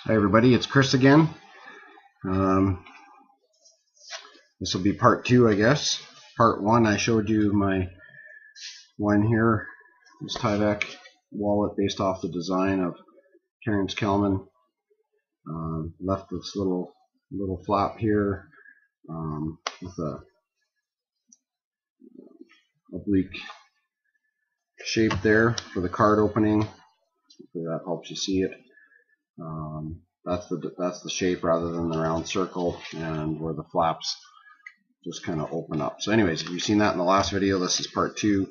Hi everybody, it's Chris again. This will be part 2, I guess. Part 1, I showed you my one here, this Tyvek wallet based off the design of Terrence Kelman. Left this little flap here with a oblique shape there for the card opening. Hopefully that helps you see it. That's the shape rather than the round circle, and where the flaps just kind of open up. So anyways, if you've seen that in the last video, this is part 2.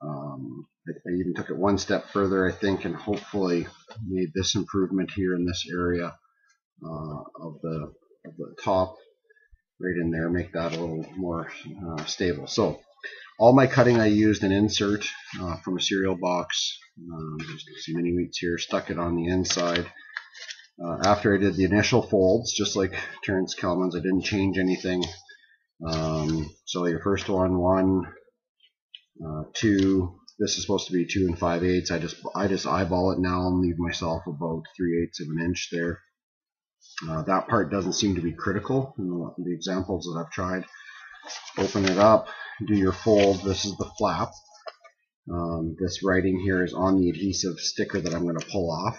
I even took it one step further, I think, and hopefully made this improvement here in this area of the top right in there, make that a little more stable. So all my cutting, I used an insert from a cereal box. There's some mini wheats here, stuck it on the inside. After I did the initial folds, just like Terrence Kelman's, I didn't change anything. So your first one, 2. This is supposed to be 2 5/8. I just eyeball it now and leave myself about 3/8 of an inch there. That part doesn't seem to be critical in the examples that I've tried. Open it up, do your fold. This is the flap. This writing here is on the adhesive sticker that I'm going to pull off,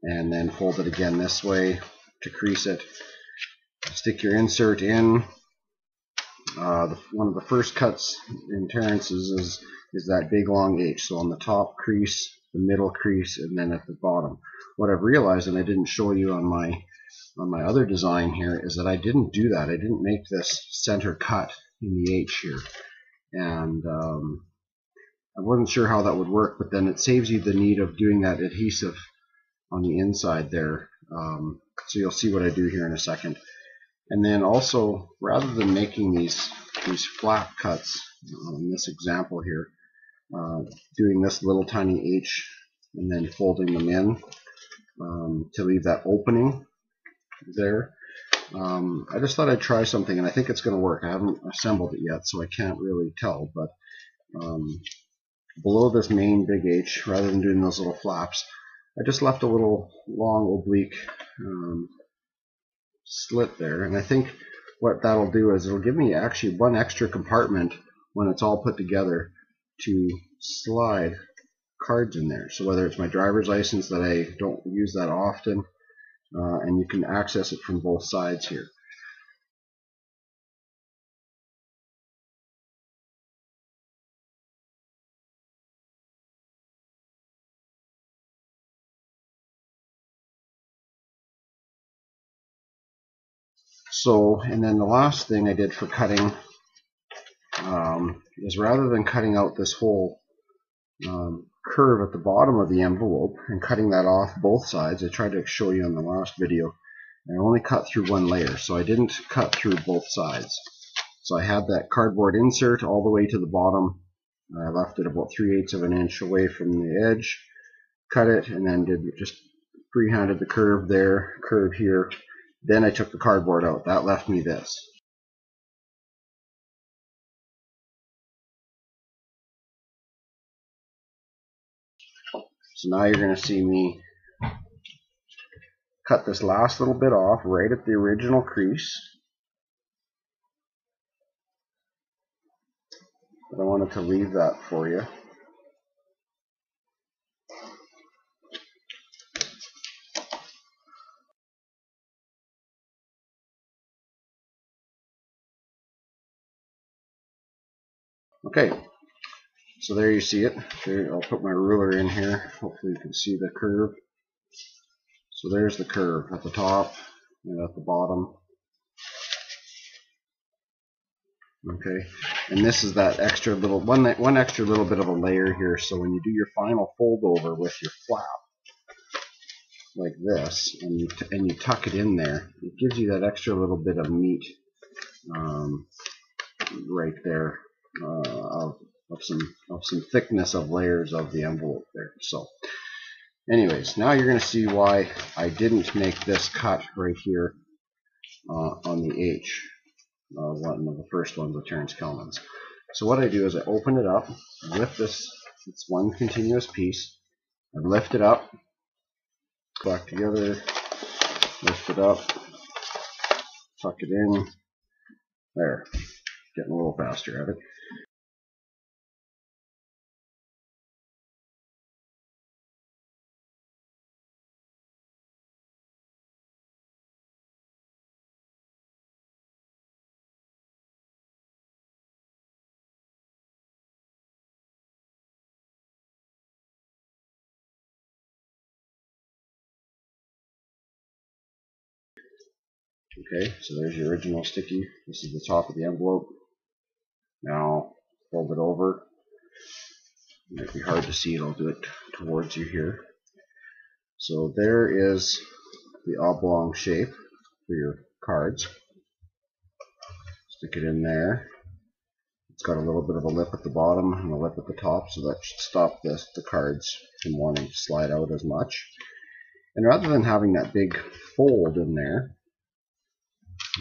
and then fold it again this way to crease it. Stick your insert in. One of the first cuts in Terrence's is that big long H. So on the top crease, the middle crease, and then at the bottom. What I've realized, and I didn't show you on my other design here, is that I didn't do that. I didn't make this center cut in the H here, and I wasn't sure how that would work. But then it saves you the need of doing that adhesive on the inside there. So you'll see what I do here in a second. And then also, rather than making these flat cuts in this example here, doing this little tiny H and then folding them in to leave that opening there, I just thought I'd try something, and I think it's going to work. I haven't assembled it yet, so I can't really tell, but below this main big H, rather than doing those little flaps, I just left a little long oblique slit there, and I think what that'll do is it'll give me actually one extra compartment when it's all put together to slide cards in there. So whether it's my driver's license that I don't use that often, and you can access it from both sides here. So, and then the last thing I did for cutting is, rather than cutting out this whole curve at the bottom of the envelope and cutting that off both sides, I tried to show you in the last video, I only cut through one layer, so I didn't cut through both sides. So I had that cardboard insert all the way to the bottom. I left it about 3/8 of an inch away from the edge, cut it, and then just freehanded the curve there, curve here. Then I took the cardboard out. That left me this. So now you're going to see me cut this last little bit off right at the original crease. But I wanted to leave that for you. Okay, so there you see it. There, I'll put my ruler in here. Hopefully you can see the curve. So there's the curve at the top and at the bottom. Okay, and this is that extra little one extra little bit of a layer here. So when you do your final fold over with your flap like this, and you tuck it in there, it gives you that extra little bit of meat right there. Of some thickness of layers of the envelope there. So anyways, now you're going to see why I didn't make this cut right here on the H, one of the first ones with Terrence Kelman's. So what I do is I open it up, lift this, it's one continuous piece, I lift it up, back together, lift it up, tuck it in. There, getting a little faster at it. Okay, so there's your original sticky. This is the top of the envelope. Now fold it over. It might be hard to see it, I'll do it towards you here. So there is the oblong shape for your cards. Stick it in there. It's got a little bit of a lip at the bottom and a lip at the top, so that should stop the cards from wanting to slide out as much. And rather than having that big fold in there,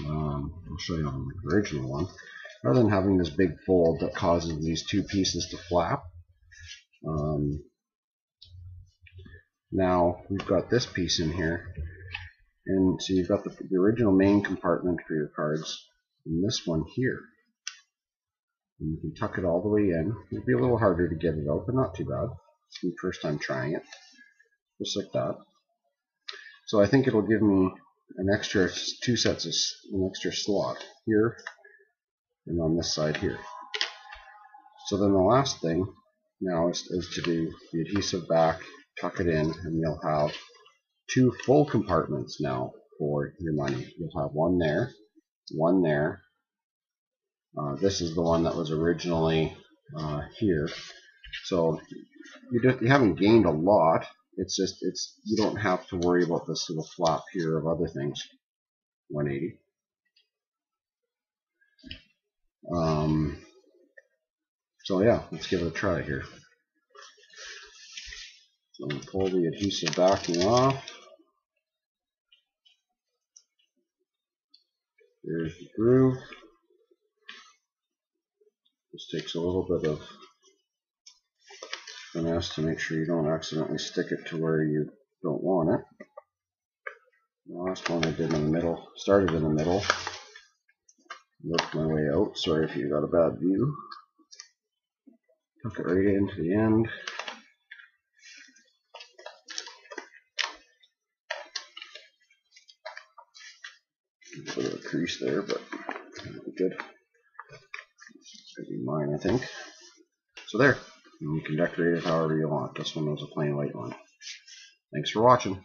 I'll show you on the original one, rather than having this big fold that causes these two pieces to flap, now we've got this piece in here, and so you've got the original main compartment for your cards, and this one here. And you can tuck it all the way in. It'll be a little harder to get it out, but not too bad. It's my first time trying it. Just like that. So I think it'll give me an extra an extra slot here and on this side here. So then the last thing now is to do the adhesive back, tuck it in, and you'll have two full compartments now for your money. You'll have one there, one there. This is the one that was originally here. So you haven't gained a lot. It's just you don't have to worry about this little flap here of other things. 180. So yeah, let's give it a try here. So I'm going to pull the adhesive backing off. There's the groove. This takes a little bit of finesse to make sure you don't accidentally stick it to where you don't want it. The last one I did in the middle, started in the middle, worked my way out. Sorry if you got a bad view. Tuck it right into the end. A bit of a crease there, but that'll be good. That'll be mine, I think. So there. And you can decorate it however you want. This one was a plain white one. Thanks for watching.